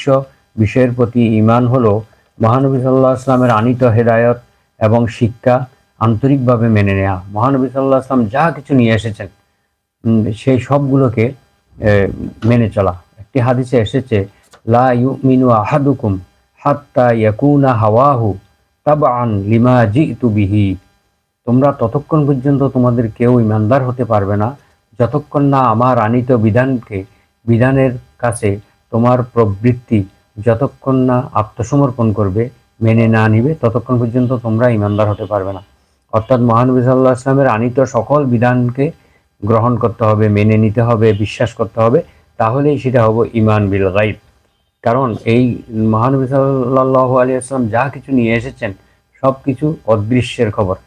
অদৃশ্য বিষয়ের প্রতি ঈমান হলো মহানবী সাল্লাল্লাহু আলাইহি ওয়াসাল্লামের আনিত হেদায়েত এবং শিক্ষা আন্তরিকভাবে মেনে নেওয়া। মহানবী সাল্লাল্লাহু আলাইহি ওয়াসাল্লাম যা কিছু নিয়ে এসেছেন সেই সবগুলোকে মেনে চলা। একটি হাদিসে এসেছে, লা ইউমিনু আহাদুকুম হাত্তা ইয়াকুনা হাওয়াহু তাবআন লিমা জিতু বিহি। তোমরা ততক্ষণ পর্যন্ত তোমাদের কেউ ইমানদার হতে পারবে না যতক্ষণ না আমার আনিত বিধানের কাছে তোমার প্রবৃত্তি যতক্ষণ না আত্মসমর্পণ করবে, মেনে না নিবে, ততক্ষণ পর্যন্ত তোমরা ইমানদার হতে পারবে না। অর্থাৎ মহানবী সাল্লাল্লাহু আলাইহি ওয়াসাল্লামের আনিত সকল বিধানকে গ্রহণ করতে হবে, মেনে নিতে হবে, বিশ্বাস করতে হবে, তাহলেই সেটা হবে ঈমান বিল গায়ব। কারণ এই মহানবী সাল্লাল্লাহু আলাইহি ওয়াসাল্লাম যা কিছু নিয়ে এসেছেন সব কিছু অদৃশ্যের খবর।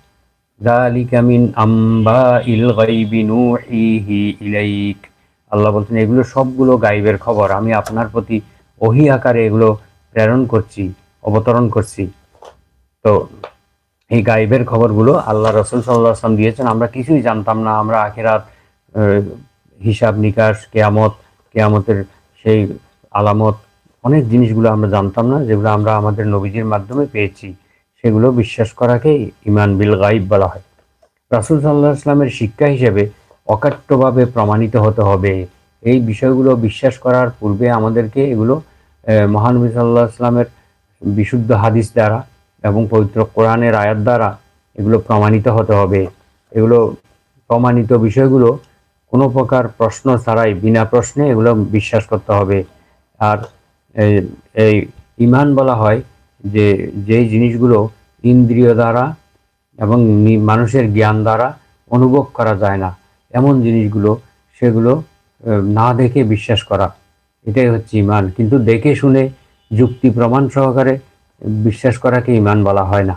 যালিকা মিন আম্বাইল গায়বি নূহিহি ইলাইক। আল্লাহ বলছেন এগুলো সবগুলো গায়বের খবর, আমি আপনার প্রতি ওহী আকারে এগুলো প্রেরণ করছি, অবতরণ করছি। তো এই গায়বের খবরগুলো আল্লাহ রাসূল সাল্লাল্লাহু আলাইহি ওয়াসাল্লাম দিয়েছেন। আমরা কিছুই জানতাম না। আমরা আখিরাত, হিসাব নিকাশ, কেয়ামতের সেই আলামত, অনেক জিনিসগুলো আমরা জানতাম না, যেগুলো আমরা আমাদের নবীজির মাধ্যমে পেয়েছি। সেগুলো বিশ্বাস করাকে ঈমান বিল গায়ব বলা হয়। রাসূল সাল্লাল্লাহু আলাইহি ওয়াসাল্লামের শিক্ষা হিসেবে অকাট্যভাবে প্রমাণিত হতে হবে। এই বিষয়গুলো বিশ্বাস করার পূর্বে আমাদেরকে এগুলো মহানবী সাল্লাল্লাহু আলাইহি ওয়াসাল্লামের বিশুদ্ধ হাদিস দ্বারা এবং পবিত্র কোরআনের আয়াত দ্বারা এগুলো প্রমাণিত হতে হবে। এগুলো প্রমাণিত বিষয়গুলো কোনো প্রকার প্রশ্ন ছাড়াই, বিনা প্রশ্নে এগুলো বিশ্বাস করতে হবে। আর এই ঈমান বলা হয় যে যেই জিনিসগুলো ইন্দ্রিয় দ্বারা এবং মানুষের জ্ঞান দ্বারা অনুভব করা যায় না, এমন জিনিসগুলো, সেগুলো না দেখে বিশ্বাস করা, এটাই হচ্ছে ঈমান। কিন্তু দেখে শুনে যুক্তি প্রমাণ সহকারে বিশ্বাস করাকে ঈমান বলা হয় না।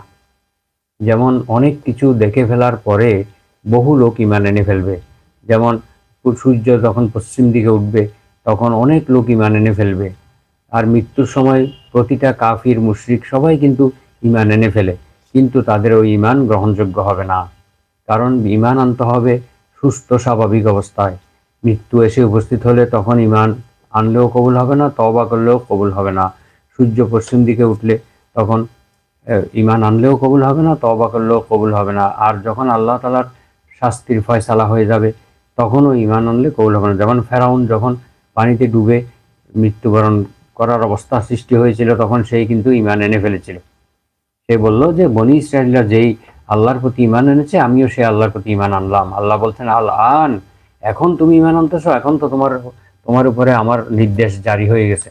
যেমন অনেক কিছু দেখে ফেলার পরে বহু লোক ঈমান এনে ফেলবে। যেমন সূর্য যখন পশ্চিম দিকে উঠবে তখন অনেক লোক ঈমান এনে ফেলবে। আর মৃত্যুর সময় প্রতিটা কাফির, মুশরিক সবাই কিন্তু ঈমান এনে ফেলে, কিন্তু তাদের ওই ঈমান গ্রহণযোগ্য হবে না। কারণ ঈমান আনতে হবে সুস্থ স্বাভাবিক অবস্থায়। মৃত্যু এসে উপস্থিত হলে তখন ঈমান আনলেও কবুল হবে না, তওবা করলেও কবুল হবে না। সূর্য পশ্চিম দিকে উঠলে তখন ঈমান আনলেও কবুল হবে না, তওবা করলেও কবুল হবে না। আর যখন আল্লাহ তাআলার শাস্তির ফয়সালা হয়ে যাবে তখনও ঈমান আনলে কবুল হবে না। যেমন ফেরাউন যখন পানিতে ডুবে মৃত্যুবরণ করার অবস্থা সৃষ্টি হয়েছিল তখন সেই কিন্তু ঈমান এনে ফেলেছিল। সে বলল যে বনী ইসরাঈলরা যেই আল্লাহর প্রতি ঈমান এনেছে, আমিও সে আল্লাহর প্রতি ঈমান আনলাম। আল্লাহ বলছেন, আল আন, এখন তুমি ঈমান আনতেছো, এখন তো তোমার উপরে আমার নির্দেশ জারি হয়ে গেছে।